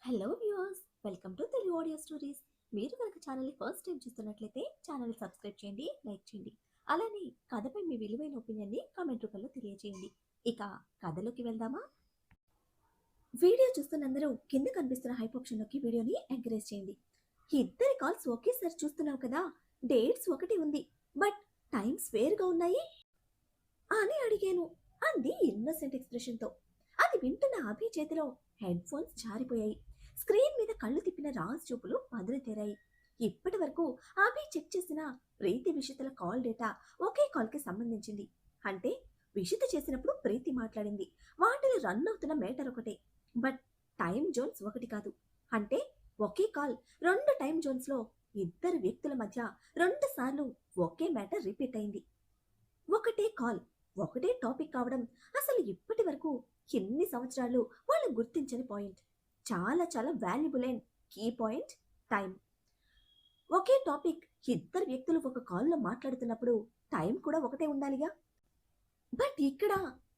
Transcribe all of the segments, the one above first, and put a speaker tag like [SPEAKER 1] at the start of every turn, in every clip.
[SPEAKER 1] Hello viewers, welcome to Telugu audio stories. మీరు కనుక ఛానల్ని ఫస్ట్ టైం చూస్తున్నట్లయితే ఛానల్ని సబ్స్క్రైబ్ చేయండి, లైక్ చేయండి. అలానే కథపై మీ విలువైన ఒపీనియన్ని కామెంట్ రూపంలో తెలియజేయండి. ఇక కథలోకి వెళ్దామా? వీడియో చూస్తున్న అందరూ కింద కనిపిస్తున్న హైప్ ఆప్షన్లోకి వీడియోని ఎంకరేజ్ చేయండి. ఇద్దరి కాల్స్ ఒకేసారి చూస్తున్నావు కదా, డేట్స్ ఒకటి ఉంది, బట్ టైమ్స్ వేరుగా ఉన్నాయి అని అడిగాను అంది ఇన్నోసెంట్ ఎక్స్ప్రెషన్తో. అది వింటున్న అభి చేతిలో హెడ్ ఫోన్స్ జారిపోయాయి. స్క్రీన్ మీద కళ్ళు తిప్పిన రాజ్ చూపులు పదులు తెరాయి. ఇప్పటి వరకు అభి చెక్ చేసిన ప్రీతి విషితల కాల్ డేటా ఒకే కాల్కి సంబంధించింది. అంటే విషిత చేసినప్పుడు ప్రీతి మాట్లాడింది. వాటిలో రన్ అవుతున్న మేటర్ ఒకటే, బట్ టైం జోన్స్ ఒకటి కాదు. అంటే ఒకే కాల్ రెండు టైం జోన్స్లో ఇద్దరు వ్యక్తుల మధ్య రెండు సార్లు ఒకే మ్యాటర్ రిపీట్ అయింది. ఒకటే కాల్, ఒకటే టాపిక్ కావడం అసలు ఇప్పటి వరకు ఎన్ని సంవత్సరాలు వాళ్ళు గుర్తించని పాయింట్. చాలా చాలా valuable and key point. Time. ఒకే టాపిక్ ఇద్దరు వ్యక్తులు ఒక కాల్లో మాట్లాడుతున్నప్పుడు టైం కూడా ఒకటే ఉండాలిగా. బట్ ఇక్కడ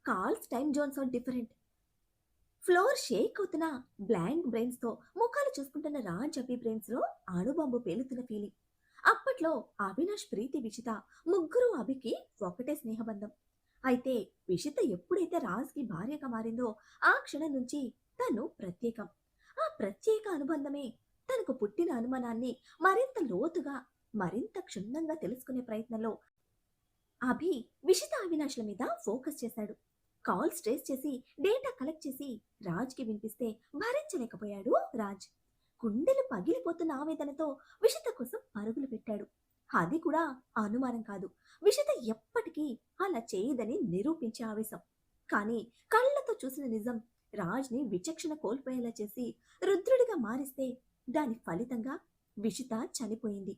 [SPEAKER 1] calls time zones are different. Floor shake అవుతున్న బ్లాంక్ బ్రెయిన్స్ తో ముఖాలు చూసుకుంటున్న రాజ్ అభి బ్రెయిన్స్ లో అణుబాంబు పేలుతున్న ఫీలింగ్. అప్పట్లో అవినాష్, ప్రీతి, విషిత ముగ్గురు అభికి ఒకటే స్నేహబంధం. అయితే విషిత ఎప్పుడైతే రాజ్కి భార్యగా మారిందో ఆ క్షణం నుంచి తను ప్రత్యేకం. ఆ ప్రత్యేక అనుబంధమే తనకు పుట్టిన అనుమానాన్ని మరింత లోతుగా, మరింత క్షుణ్ణంగా తెలుసుకునే ప్రయత్నంలో అభి విషిత అవినాష్ల మీద ఫోకస్ చేశాడు. కాల్స్ ట్రేస్ చేసి డేటా కలెక్ట్ చేసి రాజ్కి వినిపిస్తే భరించలేకపోయాడు రాజ్. గుండెలు పగిలిపోతున్న ఆవేదనతో విషిత కోసం పరుగులు పెట్టాడు. అది కూడా అనుమానం కాదు, విషిత ఎప్పటికీ అలా చేయదని నిరూపించే ఆవేశం. కానీ కళ్ళతో చూసిన నిజం రాజ్ని విచక్షణ కోల్పోయేలా చేసి రుద్రుడిగా మారిస్తే దాని ఫలితంగా విషిత చనిపోయింది.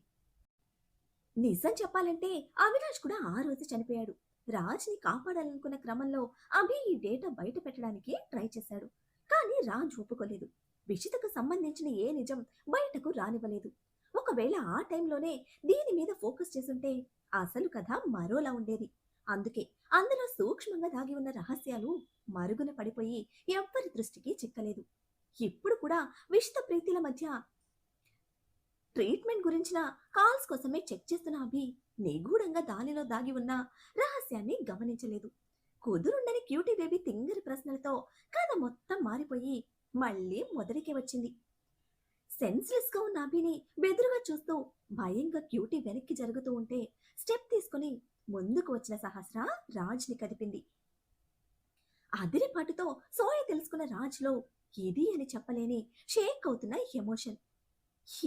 [SPEAKER 1] నిజం చెప్పాలంటే అవినాష్ కూడా ఆ రోజు చనిపోయాడు. రాజ్ని కాపాడాలనుకున్న క్రమంలో అభి ఈ డేటా బయట పెట్టడానికి ట్రై చేశాడు. కానీ రాజ్ ఒప్పుకోలేదు. విషితకు సంబంధించిన ఏ నిజం బయటకు రానివ్వలేదు. ఒకవేళ ఆ టైంలోనే దీని మీద ఫోకస్ చేసుంటే అసలు కథ మరోలా ఉండేది. అందుకే అందులో సూక్ష్మంగా దాగి ఉన్న రహస్యాలు మరుగున పడిపోయి ఎవ్వరి దృష్టికి చిక్కలేదు. ఇప్పుడు కూడా విషిత ప్రీతిల మధ్య ట్రీట్మెంట్ గురించిన కాల్స్ కోసమే చెక్ చేస్తున్న అభి నిగూఢంగా దానిలో దాగి ఉన్న రహస్యాన్ని గమనించలేదు. కుదురుండని క్యూటీ బేబీ తింగరి ప్రశ్నలతో కథ మొత్తం మారిపోయి మళ్ళీ మొదటికే వచ్చింది. సెన్స్లెస్ గా ఉన్న అభిని బెదురుగా చూస్తూ భయంగా క్యూటీ వెనక్కి జరుగుతూ ఉంటే స్టెప్ తీసుకుని ముందుకు వచ్చిన సహస్ర రాజ్ని కదిపింది. అదిరిపాటుతో సోయ తెలుసుకున్న రాజ్లో ఇది అని చెప్పలేని షేక్ అవుతున్న ఎమోషన్.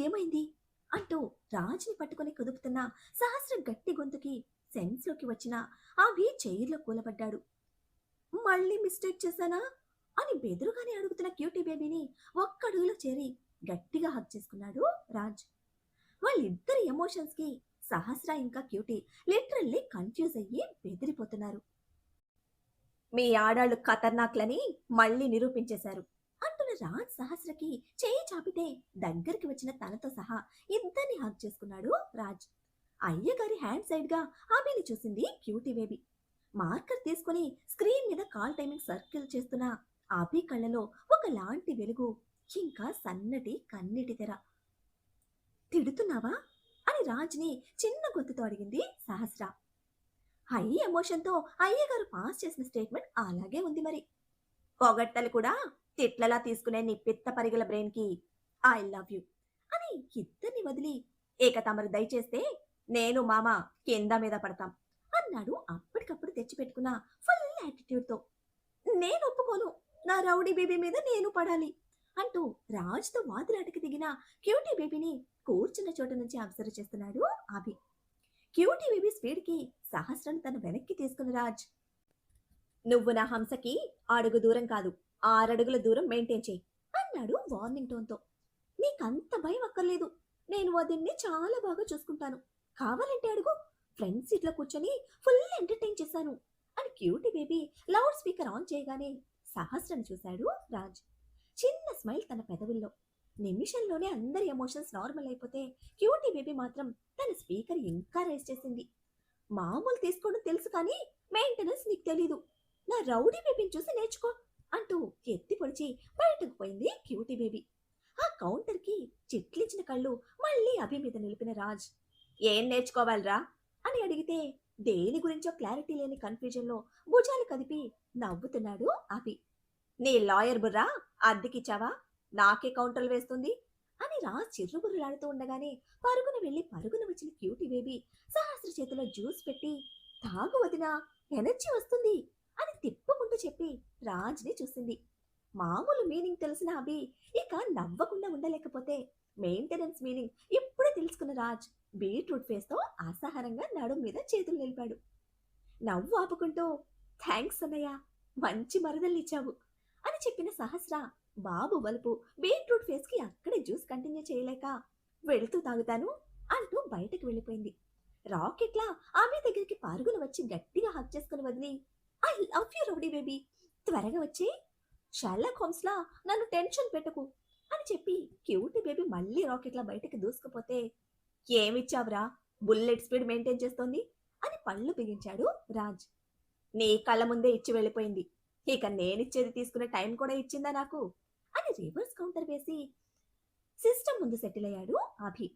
[SPEAKER 1] ఏమైంది అంటూ రాజ్ని పట్టుకుని కుదుపుతున్న సహస్ర గట్టి గొంతుకి సెన్స్లోకి వచ్చిన అభి చైర్లో కూలబడ్డాడు. మళ్ళీ మిస్టేక్ చేశానా అని బెదురుగానే అడుగుతున్న క్యూటీ బేబీని ఒక్కడుగులో చేరి గట్టిగా హక్ చేసుకున్నాడు రాజ్. వాళ్ళిద్దరి ఎమోషన్స్ కి సహస్ర ఇంకా క్యూటీ లిటరల్లీ కన్ఫ్యూజ్ అయ్యి బెదిరిపోతున్నారు. మీ ఆడాళ్ళు ఖతర్నాక్లని మళ్ళీ నిరూపించేశారు అంటున్న రాజ్ సహస్రకి చేయి చాపితే దగ్గరికి వచ్చిన తనతో సహా ఇద్దరిని హక్ చేసుకున్నాడు రాజ్. అయ్యగారి హ్యాండ్ సైడ్ గా అభిని చూసింది క్యూటీ బేబీ. మార్కర్ తీసుకుని స్క్రీన్ మీద కాల్ టైమింగ్ సర్కిల్ చేస్తున్న అభి కళ్ళలో ఒకలాంటి వెలుగు, ఇంకా సన్నటి కన్నీటి తెర. తిడుతున్నావా అని రాజ్ని చిన్న గొంతుతో అడిగింది సహస్ర. హై ఎమోషన్తో అయ్యగారు పాస్ చేసిన స్టేట్మెంట్ అలాగే ఉంది మరి. పొగట్టలు కూడా తిట్లలా తీసుకునే నీ పిత్త పరిగల బ్రెయిన్ కి ఐ లవ్ యూ అని ఇద్దరిని వదిలి, ఏక తమరు దయచేస్తే నేను మామ కింద మీద పడతాం అన్నాడు అప్పటికప్పుడు తెచ్చిపెట్టుకున్న ఫుల్ యాటిట్యూడ్తో. నేను ఒప్పుకోను, నా రౌడీ బేబీ మీద నేను పడాలి అంటూ రాజ్తో వాదులాటకి దిగిన క్యూటీ బేబీని కూర్చున్న చోట నుంచి అబ్జర్వ్ చేస్తున్నాడు అభి. క్యూటీ బేబీ స్పీడ్కి సహస్రను తన వెనక్కి తీసుకున్న రాజ్, నువ్వు నా హంసకి అడుగు దూరం కాదు, 6 అడుగుల దూరం మెయింటైన్ చేయి అన్నాడు వార్నింగ్ టోన్తో. నీకంత భయం అక్కర్లేదు, నేను వదిన్ని చాలా బాగా చూసుకుంటాను, కావాలంటే అడుగు, ఫ్రంట్ సీట్లో కూర్చొని ఫుల్ ఎంటర్టైన్ చేశాను అని cutie baby loud speaker on చేయగానే సహస్రను చూశాడు రాజ్. చిన్న స్మైల్ తన పెదవుల్లో. నిమిషంలోనే అందరి ఎమోషన్స్ నార్మల్ అయిపోతే క్యూటీ బేబీ మాత్రం తన స్పీకర్ ఇంకా రైజ్ చేసింది. మామూలు తీసుకోవడం తెలుసు కానీ మెయింటెనెన్స్ నీకు తెలీదు, నా రౌడీ బేబీని చూసి నేర్చుకో అంటూ ఎత్తి పొడిచి బయటకు పోయింది క్యూటీ బేబీ. కౌంటర్ కి చిట్లించిన కళ్ళు మళ్ళీ అభి మీద నిలిపిన రాజ్ ఏం నేర్చుకోవాలరా అని అడిగితే దేని గురించో క్లారిటీ లేని కన్ఫ్యూజన్ లో భుజాలు కదిపి నవ్వుతున్నాడు అభి. నీ లాయర్ బుర్రా అద్దెకిచ్చావా? నాకే కౌంటర్లు వేస్తుంది అని రాజ్ చిర్రుబుర్రులాడుతూ ఉండగానే పరుగున వచ్చిన క్యూటీ బేబీ సహస్ర చేతిలో జ్యూస్ పెట్టి తాగు వదినా, ఎనర్జీ వస్తుంది అని తిప్పుకుంటూ చెప్పి రాజ్ని చూసింది. మామూలు మీనింగ్ తెలిసిన అభి ఇక నవ్వకుండా ఉండలేకపోతే మెయింటెనెన్స్ మీనింగ్ ఇప్పుడే తెలుసుకున్న రాజ్ బీట్రూట్ ఫేస్ తో అసహనంగా నడుం మీద చేతులు నిలిపాడు. నవ్వు ఆపుకుంటూ థ్యాంక్స్ అన్నయ్య, మంచి మరదల్నిచ్చావు అని చెప్పిన సహస్ర బాబు వలుపు బీట్రూట్ ఫేస్ కి అక్కడే జ్యూస్ కంటిన్యూ చేయలేక వెళుతూ తాగుతాను అంటూ బయటకు వెళ్ళిపోయింది. రాకెట్లా ఆమె దగ్గరికి పరుగున వచ్చి గట్టిగా హక్ చేసుకుని వదిలి I love you rowdy baby, త్వరగా వచ్చి షర్లాక్ హోమ్స్ లా నన్ను టెన్షన్ పెట్టకు అని చెప్పి క్యూటీ బేబీ మళ్ళీ రాకెట్లా బయటకు దూసుకుపోతే ఏమిచ్చావురా, బుల్లెట్ స్పీడ్ మెయింటైన్ చేస్తోంది అని పళ్ళు బిగించాడు రాజ్. నీ కళ్ళ ముందే ఇచ్చి వెళ్ళిపోయింది, ఇక నేనిచ్చేది తీసుకునే టైం కూడా ఇచ్చిందా నాకు అని రివర్స్ కౌంటర్ వేసి సిస్టమ్ ముందు సెటిల్ అయ్యాడు అభి.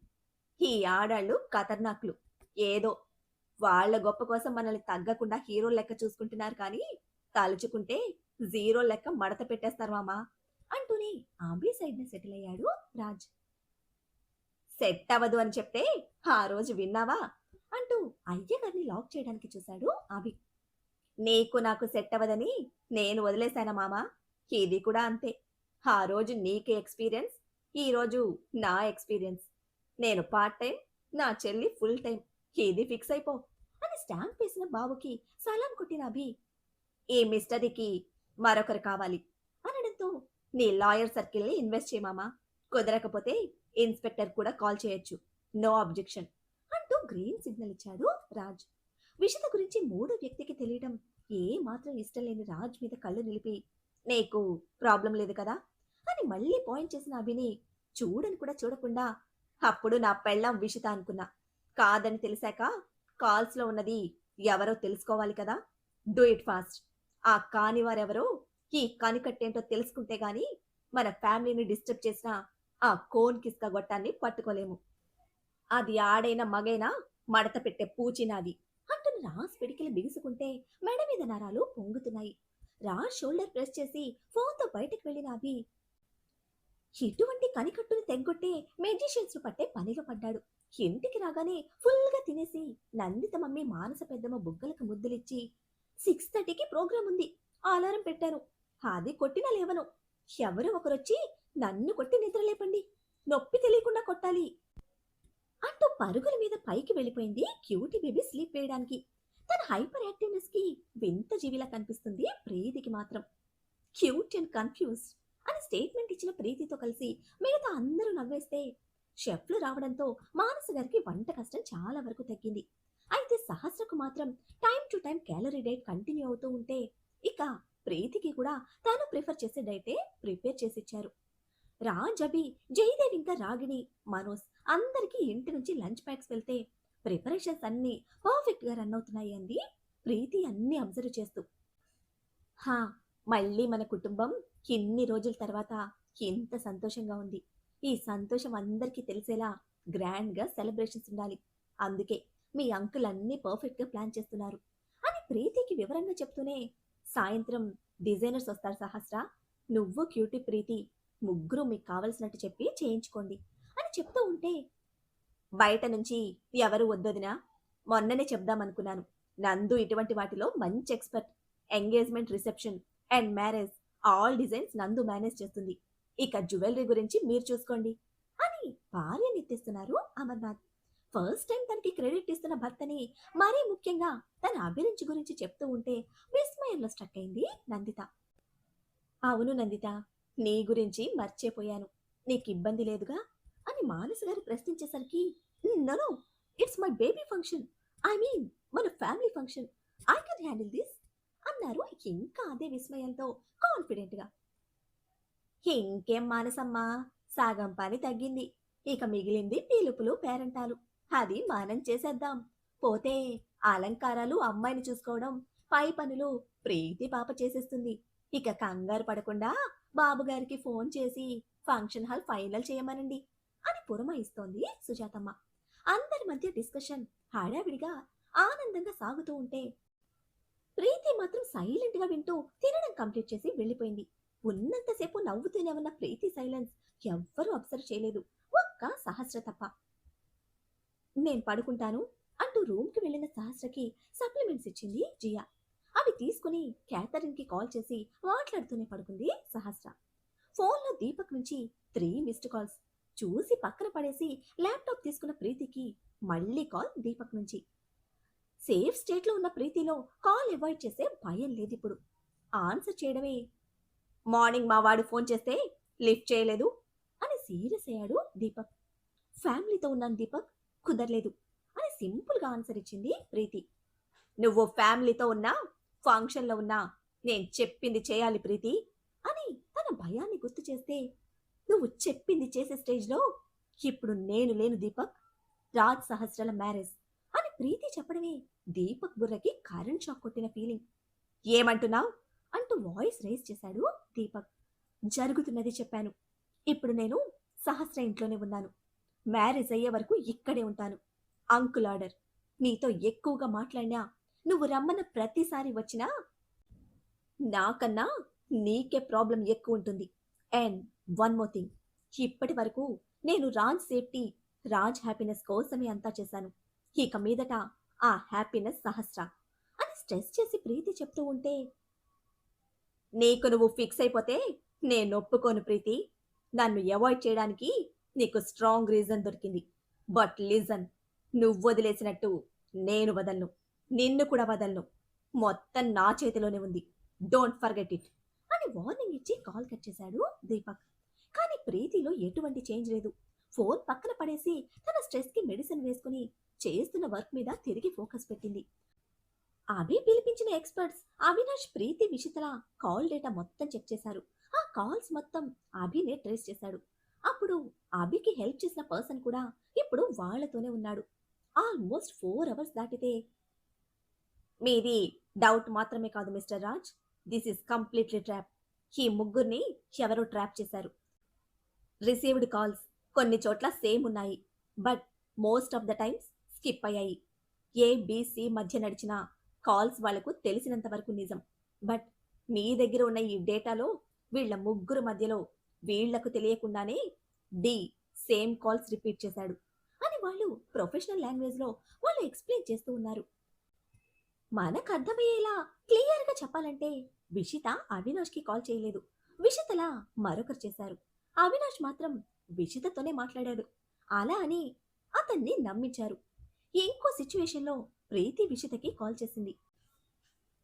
[SPEAKER 1] ఈ ఆడాళ్ళు ఖతర్నాక్లు, ఏదో వాళ్ళ గొప్ప కోసం మనల్ని తగ్గకుండా హీరో లెక్క చూసుకుంటున్నారు కానీ తలుచుకుంటే జీరో లెక్క మడత పెట్టేస్తారు మామా అంటూనే అభి సైడ్ ని సెటిల్ అయ్యాడు రాజ్. సెట్ అవ్వదు అని చెప్తే ఆ రోజు విన్నావా అంటూ అయ్యగారిని లాక్ చేయడానికి చూశాడు అభి. నీకు నాకు సెట్ అవ్వదని నేను వదిలేశానా మామా, ఇది కూడా అంతే. ఆ రోజు నీకే ఎక్స్పీరియన్స్, ఈ రోజు నా ఎక్స్పీరియన్స్. నేను పార్ట్ టైం, నా చెల్లి ఫుల్ టైం, ఇది ఫిక్స్ అయిపో అని స్టాంప్ వేసిన బాబుకి సలాం కొట్టిన అభి ఈ మిస్టరీకి మరొకరు కావాలి అనడంతో నీ లాయర్ సర్కిల్ని ఇన్వెస్ట్ చేయమామా, కుదరకపోతే ఇన్స్పెక్టర్ కూడా కాల్ చేయొచ్చు, నో అబ్జెక్షన్ అంటూ గ్రీన్ సిగ్నల్ ఇచ్చాడు రాజ్. విషత గురించి మూడో వ్యక్తికి తెలియడం ఏ మాత్రం ఇష్టం లేని రాజ్ మీద కళ్ళు నిలిపి నీకు ప్రాబ్లం లేదు కదా అని మళ్ళీ పాయింట్ చేసిన అభిని చూడని కూడా చూడకుండా అప్పుడు నా పెళ్ళాం విషిత అనుకున్నా, కాదని తెలిసాక కాల్స్ లో ఉన్నది ఎవరో తెలుసుకోవాలి కదా, డూ ఇట్ ఫాస్ట్. ఆ కాని వారెవరో ఈ కనికట్టేంటో తెలుసుకుంటే గాని మన ఫ్యామిలీని డిస్టర్బ్ చేసిన ఆ కోన్ కిస్క గొట్టాన్ని పట్టుకోలేము. అది ఆడైనా మగైనా మడత పెట్టే పూచినాది అంటున్న రాజ్ పిడికిలు బిగుసుకుంటే మెడ మీద నరాలు పొంగుతున్నాయి. రాజ్ షోల్డర్ ప్రెస్ చేసి ఫోన్తో బయటకు వెళ్ళిన అభి ఇటువంటి కనికట్టుని తెగ్గొట్టే మెజిషియన్స్ పట్టే పనిలో పడ్డాడు. ఇంటికి రాగానే ఫుల్ గా తినేసి నందిత మమ్మీ మానస పెద్దమ్మ బుగ్గలకు ముద్దులిచ్చి 6:30కి ప్రోగ్రాం ఉంది, అలారం పెట్టాను, అది కొట్టినా లేవను, ఎవరో ఒకరొచ్చి నన్ను కొట్టి నిద్రలేపండి, నొప్పి తెలియకుండా కొట్టాలి అంటూ పరుగుల మీద పైకి వెళ్ళిపోయింది క్యూటీ బేబీ స్లీప్ వేయడానికి. తన హైపర్ యాక్టివ్నెస్ కి వింత జీవిలా కనిపిస్తుంది ప్రీతికి మాత్రం. క్యూట్ అండ్ కన్ఫ్యూజ్డ్ అని స్టేట్మెంట్ ఇచ్చిన ప్రీతితో కలిసి మిగతా అందరూ నవ్వేస్తే షెఫ్లు రావడంతో మానస గారికి వంట కష్టం చాలా వరకు తగ్గింది. అయితే సహస్రకు మాత్రం time to time calorie diet continue అవుతూ ఉంటే ఇక ప్రీతికి కూడా తాను ప్రిఫర్ చేసే డైటే ప్రిపేర్ చేసిచ్చారు. రాజ్, అభి, జయదేవ్ ఇంకా రాగిణి, మనోజ్ అందరికీ ఇంటి నుంచి లంచ్ ప్యాక్స్ వెళ్తే ప్రిపరేషన్స్ అన్నీ పర్ఫెక్ట్ గా రన్ అవుతున్నాయి అంది ప్రీతి అన్ని అబ్జర్వ్ చేస్తూ. హా, మళ్ళీ మన కుటుంబం ఇన్ని రోజుల తర్వాత ఎంత సంతోషంగా ఉంది, ఈ సంతోషం అందరికీ తెలిసేలా గ్రాండ్ గా సెలబ్రేషన్స్ ఉండాలి, అందుకే మీ అంకుల్ అన్ని పర్ఫెక్ట్ గా ప్లాన్ చేస్తున్నారు అని ప్రీతికి వివరంగా చెప్తూనే సాయంత్రం డిజైనర్స్ వస్తారు సహస్ర, నువ్వు క్యూటీ ప్రీతి ముగ్గురు మీకు కావలసినట్టు చెప్పి చేయించుకోండి అని చెప్తూ ఉంటే బయట నుంచి ఎవరు వద్దొదినా, మొన్ననే చెప్దామనుకున్నాను, నందు ఇటువంటి వాటిలో మంచి expert, engagement, reception and marriage all designs నందు మేనేజ్ చేస్తుంది, ఇక జ్యువెలరీ గురించి మీరు చూసుకోండి అని భార్యని ఎత్తేస్తున్నారు అమర్నాథ్. ఫస్ట్ టైం తనకి క్రెడిట్ ఇస్తున్న భర్తని మరీ ముఖ్యంగా తన అభిరుచి గురించి చెప్తూ ఉంటే విస్మయంలో స్ట్రక్ అయింది నందిత. అవును నందిత, నీ గురించి మర్చిపోయాను, నీకు ఇబ్బంది లేదుగా అని మానస గారు ప్రశ్నించేసరికి no, it's my baby function, I mean మన family function, I can handle this అన్నారు ఇంకా అదే విస్మయంతో కాన్ఫిడెంట్ గా. ఇంకేం మానసమ్మా, సగం పని తగ్గింది, ఇక మిగిలింది పిలుపులు పేరంటాలు, అది మనం చేసేద్దాం, పోతే అలంకారాలు అమ్మాయిని చూసుకోవడం, పై పనులు ప్రీతి పాప చేసేస్తుంది, ఇక కంగారు పడకుండా బాబుగారికి ఫోన్ చేసి ఫంక్షన్ హాల్ ఫైనల్ చేయమనండి అని పురమాయిస్తోంది సుజాతమ్మ. అందరి మధ్య డిస్కషన్ హడావిడిగా ఆనందంగా సాగుతూ ఉంటే ప్రీతి మాత్రం సైలెంట్ గా వింటూ తినడం కంప్లీట్ చేసి వెళ్ళిపోయింది. ఉన్నంతసేపు నవ్వుతూనే ఉన్న ప్రీతి సైలెన్స్ ఎవ్వరూ అబ్జర్వ్ చేయలేదు, ఒక్క సహస్ర తప్ప. నేను పడుకుంటాను అంటూ రూమ్కి వెళ్ళిన సహస్రకి సప్లిమెంట్స్ ఇచ్చింది జియా. అవి తీసుకుని క్యాథరిన్ కి కాల్ చేసి మాట్లాడుతూనే పడుకుంది సహస్ర. ఫోన్లో దీపక్ నుంచి 3 మిస్డ్ కాల్స్ చూసి పక్కన పడేసి ల్యాప్టాప్ తీసుకున్న ప్రీతికి మళ్ళీ కాల్ దీపక్ నుంచి. సేఫ్ స్టేట్ లో ఉన్న ప్రీతిలో కాల్ అవాయిడ్ చేసే భయం లేదు ఇప్పుడు. ఆన్సర్ చేయడమే. మార్నింగ్ మా వాడు ఫోన్ చేస్తే లిఫ్ట్ చేయలేదు అని సీరియస్ అయ్యాడు దీపక్. ఫ్యామిలీతో ఉన్నాను దీపక్, కుదరలేదు అని సింపుల్ గా ఆన్సర్ ఇచ్చింది ప్రీతి. నువ్వు ఫ్యామిలీతో ఉన్నా ఫంక్షన్లో ఉన్నా నేను చెప్పింది చేయాలి ప్రీతి అని తన భయాన్ని గుర్తు చేస్తే, నువ్వు చెప్పింది చేసే స్టేజ్లో ఇప్పుడు నేను లేను దీపక్, రాజ్ సహస్రల మ్యారేజ్ అని ప్రీతి చెప్పడమే దీపక్ బుర్రకి కరెంట్ షాక్ కొట్టిన ఫీలింగ్. ఏమంటున్నావు అంటూ వాయిస్ రేస్ చేశాడు దీపక్. జరుగుతున్నది చెప్పాను. ఇప్పుడు నేను సహస్ర ఇంట్లోనే ఉన్నాను. మ్యారేజ్ అయ్యే వరకు ఇక్కడే ఉంటాను. Uncle order. నీతో ఎక్కువగా మాట్లాడినా, నువ్వు రమ్మన్న ప్రతిసారి వచ్చినా నాకన్నా నీకే ప్రాబ్లం ఎక్కువ ఉంటుంది. అండ్ వన్ మోర్ థింగ్, ఇప్పటి వరకు నేను రాజ్ సేఫ్టీ, రాజ్ హ్యాపీనెస్ కోసమే అంతా చేశాను. ఇక మీదట ఆ హ్యాపీనెస్ సహస్ర అని స్ట్రెస్ చేసి ప్రీతి చెప్తూ ఉంటే, నీకు నువ్వు ఫిక్స్ అయిపోతే నేను ఒప్పుకోను ప్రీతి. నన్ను అవాయిడ్ చేయడానికి నీకు స్ట్రాంగ్ రీజన్ దొరికింది. బట్ లిజన్, నువ్వు వదిలేసినట్టు నేను వదలను, నిన్ను కూడా వదలను. మొత్తం నా చేతిలోనే ఉంది. డోంట్ ఫర్గెట్ ఇట్ అని వార్నింగ్ ఇచ్చి కాల్ కట్ చేశాడు దీపక్. కానీ ప్రీతిలో ఎటువంటి చేంజ్ లేదు. ఫోన్ పక్కన పడేసి తన స్ట్రెస్ కి మెడిసిన్ వేసుకుని చేస్తున్న వర్క్ మీద తిరిగి ఫోకస్ పెట్టింది. అభి పిలిపించిన ఎక్స్పర్ట్స్ అవినాష్, ప్రీతి, విషితల కాల్ డేటా మొత్తం చెక్ చేశారు. ఆ కాల్స్ మొత్తం అభినే ట్రేస్ చేశాడు. అప్పుడు అభికి హెల్ప్ చేసిన పర్సన్ కూడా ఇప్పుడు వాళ్ళతోనే ఉన్నాడు. ఆల్మోస్ట్ 4 అవర్స్ దాటితే, మీది డౌట్ మాత్రమే కాదు mister Raj, this is completely trap. ఈ ముగ్గురిని ఎవరో ట్రాప్ చేశారు. రిసీవ్డ్ కాల్స్ కొన్ని చోట్ల సేమ్ ఉన్నాయి, but most of the times skip అయ్యాయి. ఏబిసి మధ్య నడిచిన కాల్స్ వాళ్లకు తెలిసినంత వరకు నిజం. బట్ మీ దగ్గర ఉన్న ఈ డేటాలో వీళ్ల ముగ్గురు మధ్యలో వీళ్లకు తెలియకుండానే డి సేమ్ కాల్స్ రిపీట్ చేశాడు అని వాళ్ళు ప్రొఫెషనల్ లాంగ్వేజ్ లో వాళ్ళు ఎక్స్ప్లెయిన్ చేస్తూ ఉన్నారు. మనకు అర్థమయ్యేలా క్లియర్ గా చెప్పాలంటే, విషిత అవినాష్ కి కాల్ చేయలేదు, విషితలా మరొకరు చేశారు. అవినాష్ మాత్రం విషితతోనే మాట్లాడాడు. అలా అని అతన్ని నమ్మించారు. ఇంకో సిచ్యువేషన్ లో ప్రీతి విషితకి కాల్ చేసింది.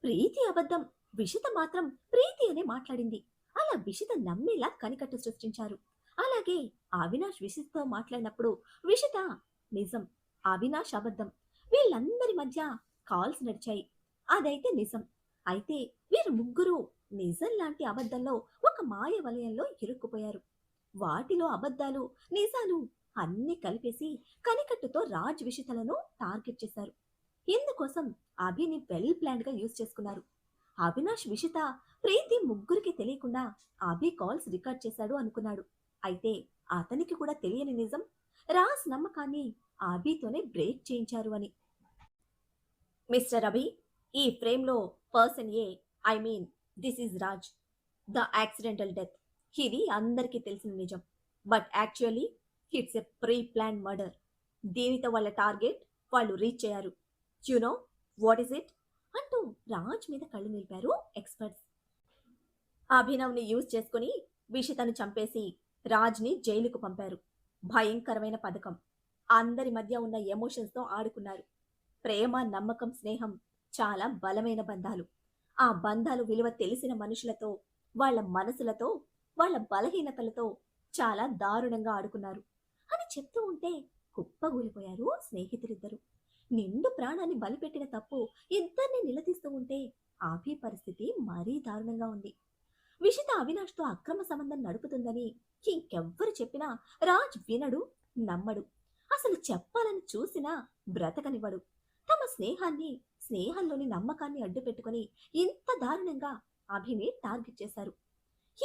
[SPEAKER 1] ప్రీతి అబద్ధం, విషిత మాత్రం ప్రీతి అనే మాట్లాడింది. అలా విషిత నమ్మేలా కనికట్టు సృష్టించారు. అలాగే అవినాష్ విషితతో మాట్లాడినప్పుడు విషిత నిజం, అవినాష్ అబద్ధం. వీళ్ళందరి మధ్య కాల్స్ నడిచాయి, అదైతే నిజం. అయితే వీరు ముగ్గురు నిజం లాంటి అబద్ధంలో ఒక మాయ వలయంలో ఇరుక్కుపోయారు. వాటిలో అబద్ధాలు నిజాలు అన్ని కలిపేసి కనికట్టుతో రాజ్ విషితలను టార్గెట్ చేశారు. ఇందుకోసం అభిని వెల్ ప్లాన్డ్ గా యూజ్ చేసుకున్నారు. అవినాష్, విషిత, ప్రీతి ముగ్గురికి తెలియకుండా అభి కాల్స్ రికార్డ్ చేశాడు అనుకున్నాడు. అయితే అతనికి కూడా తెలియని నిజం, రాజ్ నమ్మకాన్ని అభితోనే బ్రేక్ చేయించారు అని. మిస్టర్ అభి, ఈ ఫ్రేమ్ లో person A, I mean this is Raj, the accidental death, ఇది అందరికీ తెలిసిన నిజం. But actually it's a pre plan murder. దీనితో వాళ్ళ టార్గెట్ వాళ్ళు రీచ్ అయ్యారు. You know what is it అంటూ రాజ్ మీద కళ్ళు నిలిపారు ఎక్స్పర్ట్స్. అభినవ్ని యూజ్ చేసుకుని విషితను చంపేసి రాజ్ని జైలుకు పంపారు. భయంకరమైన పథకం. అందరి మధ్య ఉన్న ఎమోషన్స్తో ఆడుకున్నారు. ప్రేమ, నమ్మకం, స్నేహం చాలా బలమైన బంధాలు. ఆ బంధాలు విలువ తెలిసిన మనుషులతో, వాళ్ళ మనసులతో, వాళ్ళ బలహీనతలతో చాలా దారుణంగా ఆడుకున్నారు అని చెప్తూ ఉంటే కుప్పగూలిపోయారు స్నేహితులిద్దరూ. నిండు ప్రాణాన్ని బలిపెట్టిన తప్పు ఇద్దరిని నిలదీస్తూ ఉంటే అభి పరిస్థితి మరీ దారుణంగా ఉంది. విషిత అవినాష్తో అక్రమ సంబంధం నడుపుతుందని ఇంకెవ్వరు చెప్పినా రాజ్ వినడు, నమ్మడు. అసలు చెప్పాలని చూసినా బ్రతకనివ్వడు. తమ స్నేహాన్ని, స్నేహంలోని నమ్మకాన్ని అడ్డుపెట్టుకుని ఇంత దారుణంగా అభిని టార్గెట్ చేశారు.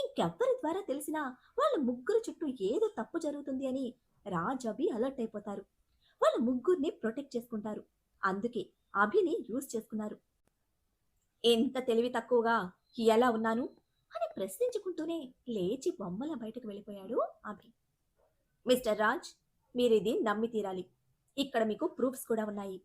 [SPEAKER 1] ఇంకెవ్వరి ద్వారా తెలిసినా వాళ్ళ ముగ్గురు చుట్టూ ఏదో తప్పు జరుగుతుంది అని రాజ్ అభి అలర్ట్ అయిపోతారు. వాళ్ళ ముగ్గురిని ప్రొటెక్ట్ చేసుకుంటారు. అందుకే అభిని యూజ్ చేసుకున్నారు. ఎంత తెలివి తక్కువగా ఎలా ఉన్నాను అని ప్రశ్నించుకుంటూనే లేచి బొమ్మల బయటకు వెళ్ళిపోయాడు అభి. మిస్టర్ రాజ్, మీరిది నమ్మి తీరాలి. ఇక్కడ మీకు ప్రూఫ్స్ కూడా ఉన్నాయి.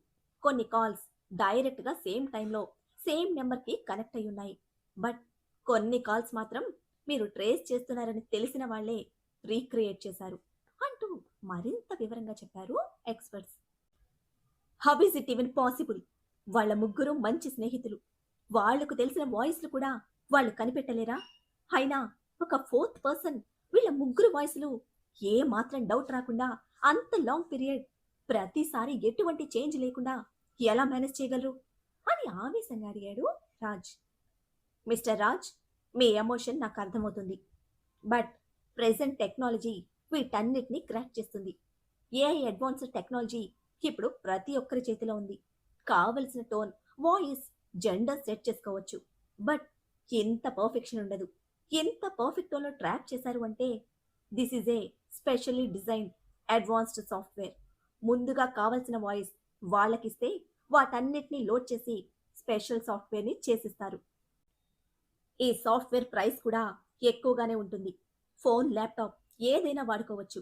[SPEAKER 1] కొన్ని కాల్స్ డైరెక్ట్గా సేమ్ టైంలో సేమ్ నెంబర్కి కనెక్ట్ అయి ఉన్నాయి. బట్ కొన్ని కాల్స్ మాత్రం మీరు ట్రేస్ చేస్తున్నారని తెలిసిన వాళ్లే రీక్రియేట్ చేశారు అంటూ మరింత వివరంగా చెప్పారు experts. How is it even possible? వాళ్ళ ముగ్గురు మంచి స్నేహితులు. వాళ్లకు తెలిసిన వాయిస్లు కూడా వాళ్ళు కనిపెట్టలేరా? అయినా ఒక ఫోర్త్ పర్సన్ వీళ్ళ ముగ్గురు వాయిస్లు ఏ మాత్రం డౌట్ రాకుండా అంత లాంగ్ పీరియడ్ ప్రతిసారి ఎటువంటి చేంజ్ లేకుండా ఎలా మేనేజ్ చేయగలరు అని ఆవేశంగా అడిగాడు రాజ్. మిస్టర్ రాజ్, మీ ఎమోషన్ నాకు అర్థమవుతుంది. బట్ ప్రెసెంట్ టెక్నాలజీ వీటన్నిటిని క్రాక్ చేస్తుంది. ఏఐ అడ్వాన్స్డ్ టెక్నాలజీ ఇప్పుడు ప్రతి ఒక్కరి చేతిలో ఉంది. కావలసిన టోన్, వాయిస్, జెండర్ సెట్ చేసుకోవచ్చు. బట్ ఎంత పర్ఫెక్షన్ ఉండదు. ఎంత పర్ఫెక్ట్ టోన్లో ట్రాక్ చేశారు అంటే this is a specially designed advanced software. ముందుగా కావలసిన వాయిస్ వాళ్ళకిస్తే వాటన్నిటిని లోడ్ చేసి స్పెషల్ సాఫ్ట్వేర్ని చేసిస్తారు. ఈ సాఫ్ట్వేర్ ప్రైస్ కూడా ఎక్కువగానే ఉంటుంది. ఫోన్, ల్యాప్టాప్ ఏదైనా వాడుకోవచ్చు.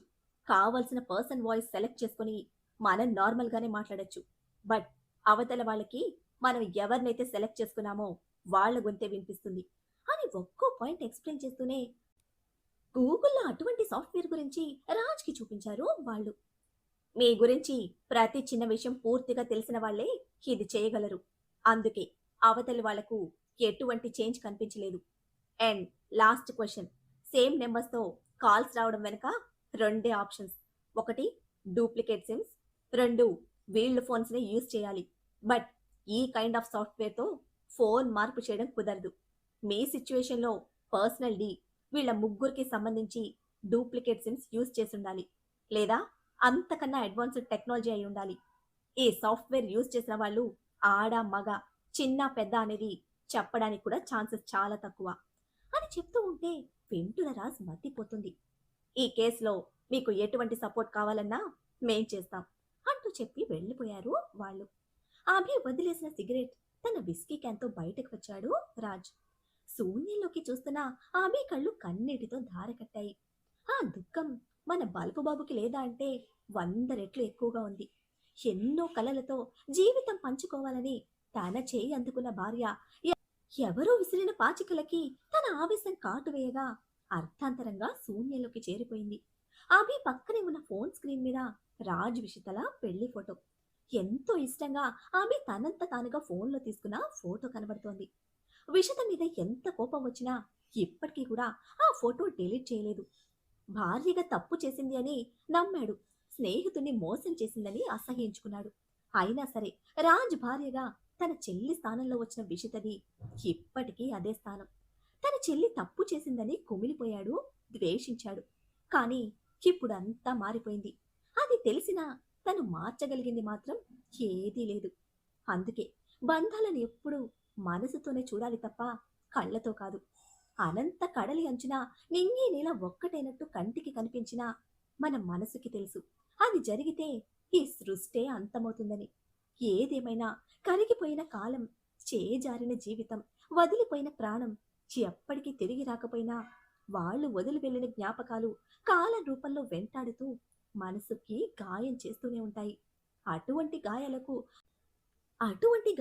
[SPEAKER 1] కావలసిన పర్సన్ వాయిస్ సెలెక్ట్ చేసుకుని మనం నార్మల్గానే మాట్లాడచ్చు. బట్ అవతల వాళ్ళకి మనం ఎవరినైతే సెలెక్ట్ చేసుకున్నామో వాళ్ళ గొంతే వినిపిస్తుంది అని ఒక్కో పాయింట్ ఎక్స్ప్లెయిన్ చేస్తూనే గూగుల్లో అటువంటి సాఫ్ట్వేర్ గురించి రాజ్కి చూపించారు వాళ్ళు. మీ గురించి ప్రతి చిన్న విషయం పూర్తిగా తెలిసిన వాళ్లే ఇది చేయగలరు. అందుకే అవతలి వాళ్లకు ఎటువంటి చేంజ్ కనిపించలేదు. అండ్ లాస్ట్ క్వశ్చన్, సేమ్ నెంబర్స్తో కాల్స్ రావడం వెనుక రెండే ఆప్షన్స్. ఒకటి డూప్లికేట్ సిమ్స్, రెండు వీళ్ళ ఫోన్స్ని యూజ్ చేయాలి. బట్ ఈ కైండ్ ఆఫ్ సాఫ్ట్వేర్తో ఫోన్ మార్పు చేయడం కుదరదు. మీ సిచ్యువేషన్లో పర్సనల్ డి వీళ్ళ ముగ్గురికి సంబంధించి డూప్లికేట్ సిమ్స్ యూజ్ చేసి ఉండాలి, లేదా అంతకన్నా అడ్వాన్స్డ్ టెక్నాలజీ అయి ఉండాలి. ఈ సాఫ్ట్వేర్ యూజ్ చేసిన వాళ్ళు ఆడ, మగ, చిన్న, పెద్ద అనేది చెప్పడానికి కూడా ఛాన్సెస్ చాలా తక్కువ అని చెప్తూ ఉంటే వింటున్న రాజ్ మతిపోతుంది. ఈ కేసులో మీకు ఎటువంటి సపోర్ట్ కావాలన్నా మేం చేస్తాం అంటూ చెప్పి వెళ్ళిపోయారు వాళ్ళు. అభి వదిలేసిన సిగరెట్ తన విస్కీ క్యాన్తో బయటకు వచ్చాడు రాజ్. శూన్యంలోకి చూస్తున్న అభి కళ్ళు కన్నీటితో ధారకట్టాయి. ఆ దుఃఖం మన బల్పు బాబుకి లేదా అంటే 100 రెట్లు ఎక్కువగా ఉంది. ఎన్నో కలలతో జీవితం పంచుకోవాలని తన చేయి అందుకున్న భార్య ఎవరో విసిరిన పాచికలకి తన ఆవేశం కాటువేయగా అర్థాంతరంగా శూన్యంలోకి చేరిపోయింది. అభి పక్కనే ఉన్న ఫోన్ స్క్రీన్ మీద రాజ్ విషితల పెళ్లి ఫోటో. ఎంతో ఇష్టంగా అభి తనంత తానుగా ఫోన్లో తీసుకున్న ఫోటో కనబడుతోంది. విషిత మీద ఎంత కోపం వచ్చినా ఇప్పటికీ కూడా ఆ ఫోటో డిలీట్ చేయలేదు. భార్యగా తప్పు చేసింది అని నమ్మాడు. స్నేహితుడిని మోసం చేసిందని అసహ్యించుకున్నాడు. అయినా సరే రాజ్ భార్యగా తన చెల్లి స్థానంలో వచ్చిన విషితది ఇప్పటికీ అదే స్థానం. తన చెల్లి తప్పు చేసిందని కుమిలిపోయాడు, ద్వేషించాడు. కానీ ఇప్పుడు అంతా మారిపోయింది. అది తెలిసినా తను మార్చగలిగింది మాత్రం ఏదీ లేదు. అందుకే బంధాలను ఎప్పుడూ మనసుతోనే చూడాలి తప్ప కళ్ళతో కాదు. అనంత కడలి అంచున నింగి నేల ఒక్కటైనట్టు కంటికి కనిపించినా మన మనసుకి తెలుసు అది జరిగితే ఈ సృష్టే అంతమవుతుందని. ఏదేమైనా కరిగిపోయిన కాలం, చేజారిన జీవితం, వదిలిపోయిన ప్రాణం ఎప్పటికీ తిరిగి రాకపోయినా వాళ్ళు వదిలి వెళ్ళిన జ్ఞాపకాలు కాలం రూపంలో వెంటాడుతూ మనసుకి గాయం చేస్తూనే ఉంటాయి. అటువంటి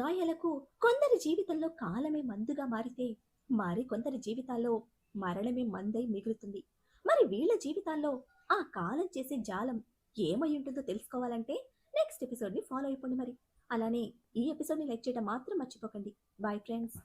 [SPEAKER 1] గాయాలకు కొందరి జీవితంలో కాలమే మందుగా మారితే మరి కొందరి జీవితాల్లో మరణమే మందై మిగులుతుంది. మరి వీళ్ళ జీవితాల్లో ఆ కాలం చేసే జాలం ఏమై ఉంటుందో తెలుసుకోవాలంటే నెక్స్ట్ ఎపిసోడ్ని ఫాలో అయిపోండి. మరి అలానే ఈ ఎపిసోడ్ని లైక్ చేయడం మాత్రం మర్చిపోకండి. Bye friends.